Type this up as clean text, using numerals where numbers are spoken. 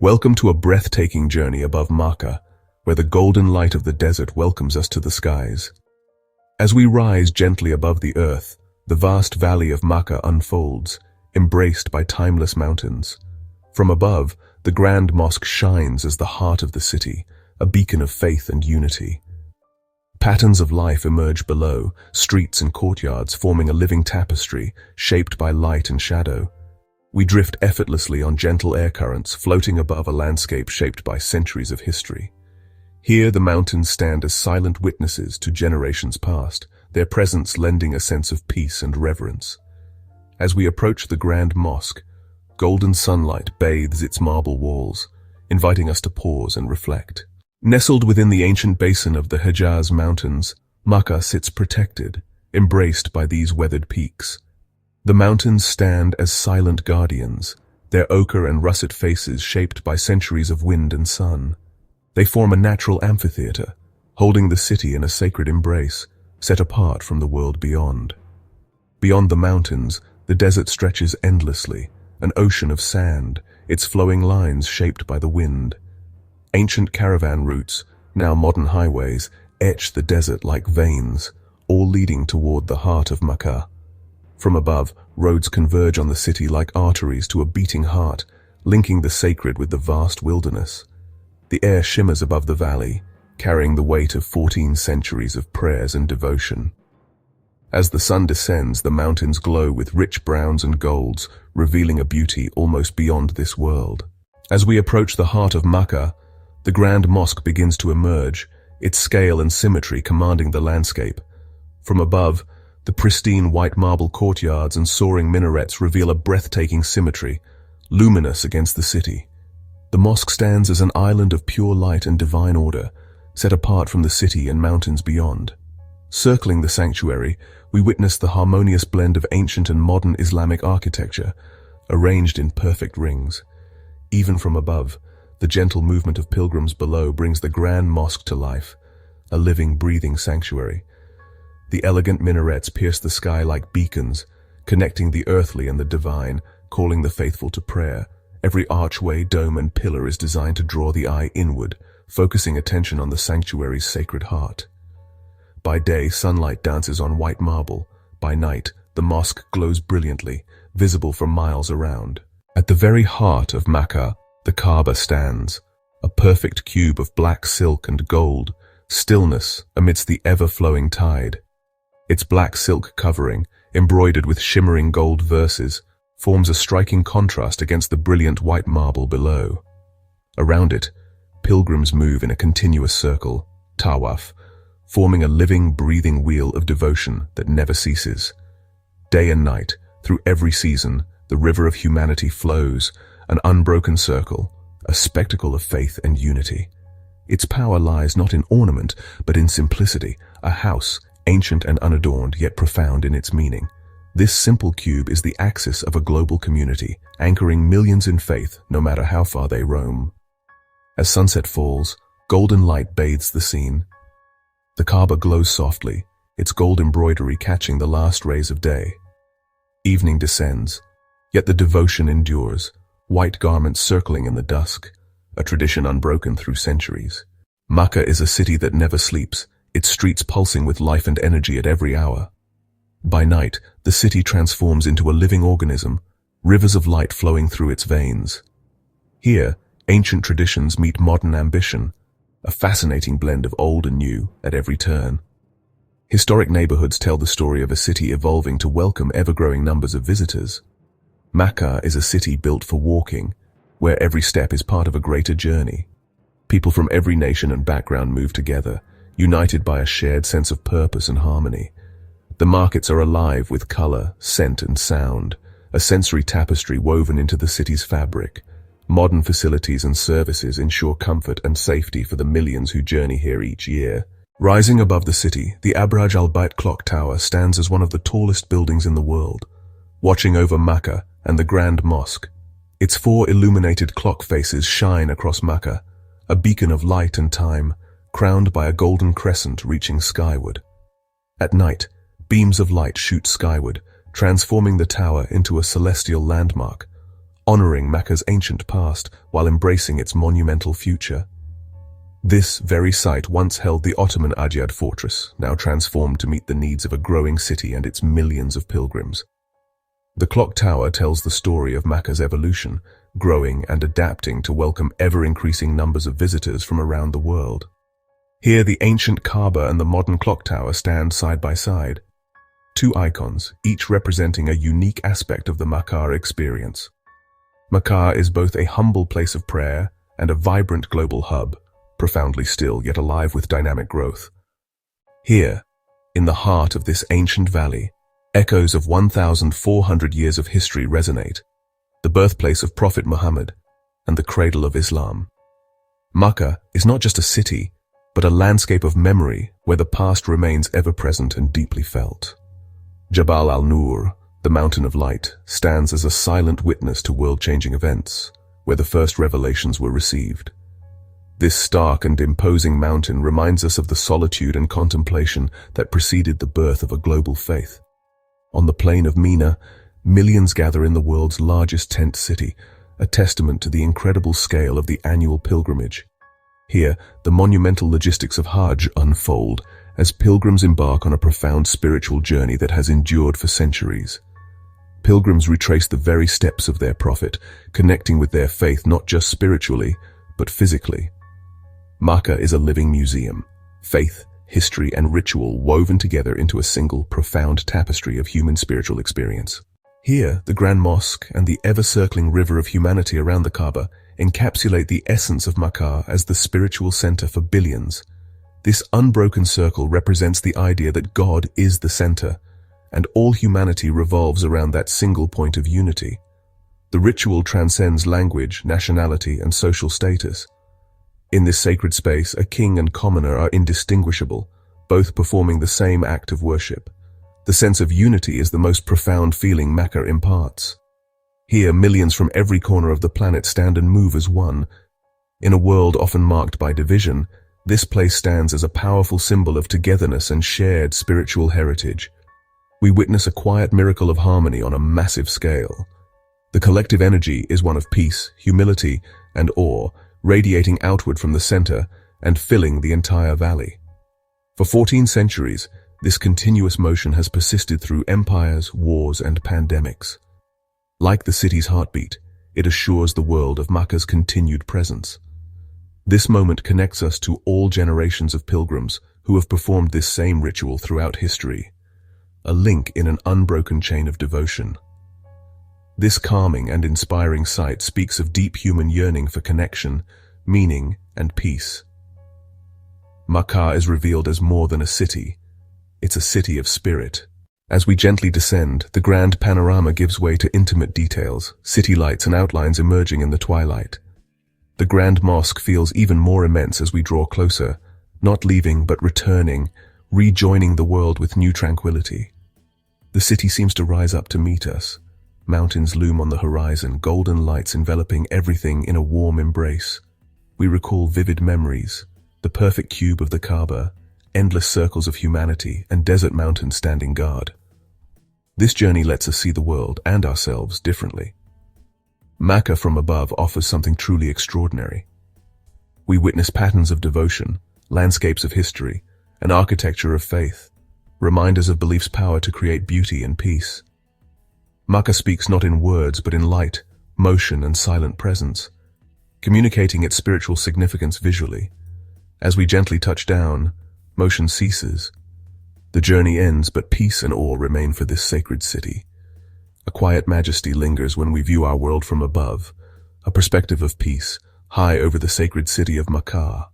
Welcome to a breathtaking journey above Makkah, where the golden light of the desert welcomes us to the skies. As we rise gently above the earth, the vast valley of Makkah unfolds, embraced by timeless mountains. From above, the grand mosque shines as the heart of the city, a beacon of faith and unity. Patterns of life emerge below, streets and courtyards forming a living tapestry, shaped by light and shadow. We drift effortlessly on gentle air currents, floating above a landscape shaped by centuries of history. Here the mountains stand as silent witnesses to generations past, their presence lending a sense of peace and reverence. As we approach the grand mosque, golden sunlight bathes its marble walls, inviting us to pause and reflect. Nestled within the ancient basin of the Hejaz Mountains, Makkah sits protected, embraced by these weathered peaks. The mountains stand as silent guardians, their ochre and russet faces shaped by centuries of wind and sun. They form a natural amphitheater, holding the city in a sacred embrace, set apart from the world beyond. Beyond the mountains, the desert stretches endlessly, an ocean of sand, its flowing lines shaped by the wind. Ancient caravan routes, now modern highways, etch the desert like veins, all leading toward the heart of Makkah. From above, roads converge on the city like arteries to a beating heart, linking the sacred with the vast wilderness. The air shimmers above the valley, carrying the weight of 14 centuries of prayers and devotion. As the sun descends, the mountains glow with rich browns and golds, revealing a beauty almost beyond this world. As we approach the heart of Makkah, the grand mosque begins to emerge, its scale and symmetry commanding the landscape. From above, the pristine white marble courtyards and soaring minarets reveal a breathtaking symmetry, luminous against the city. The mosque stands as an island of pure light and divine order, set apart from the city and mountains beyond. Circling the sanctuary, we witness the harmonious blend of ancient and modern Islamic architecture, arranged in perfect rings. Even from above, the gentle movement of pilgrims below brings the grand mosque to life, a living, breathing sanctuary. The elegant minarets pierce the sky like beacons, connecting the earthly and the divine, calling the faithful to prayer. Every archway, dome, and pillar is designed to draw the eye inward, focusing attention on the sanctuary's sacred heart. By day, sunlight dances on white marble. By night, the mosque glows brilliantly, visible for miles around. At the very heart of Makkah, the Kaaba stands, a perfect cube of black silk and gold, stillness amidst the ever-flowing tide. Its black silk covering, embroidered with shimmering gold verses, forms a striking contrast against the brilliant white marble below. Around it, pilgrims move in a continuous circle, tawaf, forming a living, breathing wheel of devotion that never ceases. Day and night, through every season, the river of humanity flows, an unbroken circle, a spectacle of faith and unity. Its power lies not in ornament, but in simplicity, a house, ancient and unadorned, yet profound in its meaning. This simple cube is the axis of a global community, anchoring millions in faith, no matter how far they roam. As sunset falls, golden light bathes the scene. The Kaaba glows softly, its gold embroidery catching the last rays of day. Evening descends, yet the devotion endures, white garments circling in the dusk, a tradition unbroken through centuries. Makkah is a city that never sleeps, its streets pulsing with life and energy at every hour. By night, the city transforms into a living organism, rivers of light flowing through its veins. Here, ancient traditions meet modern ambition, a fascinating blend of old and new at every turn. Historic neighborhoods tell the story of a city evolving to welcome ever-growing numbers of visitors. Makkah is a city built for walking, where every step is part of a greater journey. People from every nation and background move together, united by a shared sense of purpose and harmony. The markets are alive with color, scent, and sound, a sensory tapestry woven into the city's fabric. Modern facilities and services ensure comfort and safety for the millions who journey here each year. Rising above the city, the Abraj al-Bait clock tower stands as one of the tallest buildings in the world, watching over Makkah and the Grand Mosque. Its 4 illuminated clock faces shine across Makkah, a beacon of light and time, crowned by a golden crescent reaching skyward. At night, beams of light shoot skyward, transforming the tower into a celestial landmark, honoring Makkah's ancient past while embracing its monumental future. This very site once held the Ottoman Adyad fortress, now transformed to meet the needs of a growing city and its millions of pilgrims. The clock tower tells the story of Makkah's evolution, growing and adapting to welcome ever-increasing numbers of visitors from around the world. Here, the ancient Kaaba and the modern clock tower stand side by side, two icons, each representing a unique aspect of the Makkah experience. Makkah is both a humble place of prayer and a vibrant global hub, profoundly still yet alive with dynamic growth. Here, in the heart of this ancient valley, echoes of 1,400 years of history resonate, the birthplace of Prophet Muhammad and the cradle of Islam. Makkah is not just a city, but a landscape of memory where the past remains ever-present and deeply felt. Jabal al-Nur, the mountain of light, stands as a silent witness to world-changing events, where the first revelations were received. This stark and imposing mountain reminds us of the solitude and contemplation that preceded the birth of a global faith. On the plain of Mina, millions gather in the world's largest tent city, a testament to the incredible scale of the annual pilgrimage. Here, the monumental logistics of Hajj unfold as pilgrims embark on a profound spiritual journey that has endured for centuries. Pilgrims retrace the very steps of their prophet, connecting with their faith not just spiritually, but physically. Makkah is a living museum, faith, history, and ritual woven together into a single, profound tapestry of human spiritual experience. Here, the Grand Mosque and the ever-circling river of humanity around the Kaaba encapsulate the essence of Makkah as the spiritual center for billions. This unbroken circle represents the idea that God is the center, and all humanity revolves around that single point of unity. The ritual transcends language, nationality, and social status. In this sacred space, a king and commoner are indistinguishable, both performing the same act of worship. The sense of unity is the most profound feeling Makkah imparts. Here, millions from every corner of the planet stand and move as one. In a world often marked by division, this place stands as a powerful symbol of togetherness and shared spiritual heritage. We witness a quiet miracle of harmony on a massive scale. The collective energy is one of peace, humility, and awe, radiating outward from the center and filling the entire valley. For 14 centuries, this continuous motion has persisted through empires, wars, and pandemics. Like the city's heartbeat, it assures the world of Makkah's continued presence. This moment connects us to all generations of pilgrims who have performed this same ritual throughout history, a link in an unbroken chain of devotion. This calming and inspiring sight speaks of deep human yearning for connection, meaning, and peace. Makkah is revealed as more than a city. It's a city of spirit. As we gently descend, the grand panorama gives way to intimate details, city lights and outlines emerging in the twilight. The Grand Mosque feels even more immense as we draw closer, not leaving but returning, rejoining the world with new tranquility. The city seems to rise up to meet us. Mountains loom on the horizon, golden lights enveloping everything in a warm embrace. We recall vivid memories, the perfect cube of the Kaaba, endless circles of humanity, and desert mountains standing guard. This journey lets us see the world and ourselves differently. Makkah from above offers something truly extraordinary. We witness patterns of devotion, landscapes of history, and architecture of faith, reminders of belief's power to create beauty and peace. Makkah speaks not in words but in light, motion, and silent presence, communicating its spiritual significance visually. As we gently touch down, motion ceases. The journey ends, but peace and awe remain for this sacred city. A quiet majesty lingers when we view our world from above, a perspective of peace, high over the sacred city of Makkah.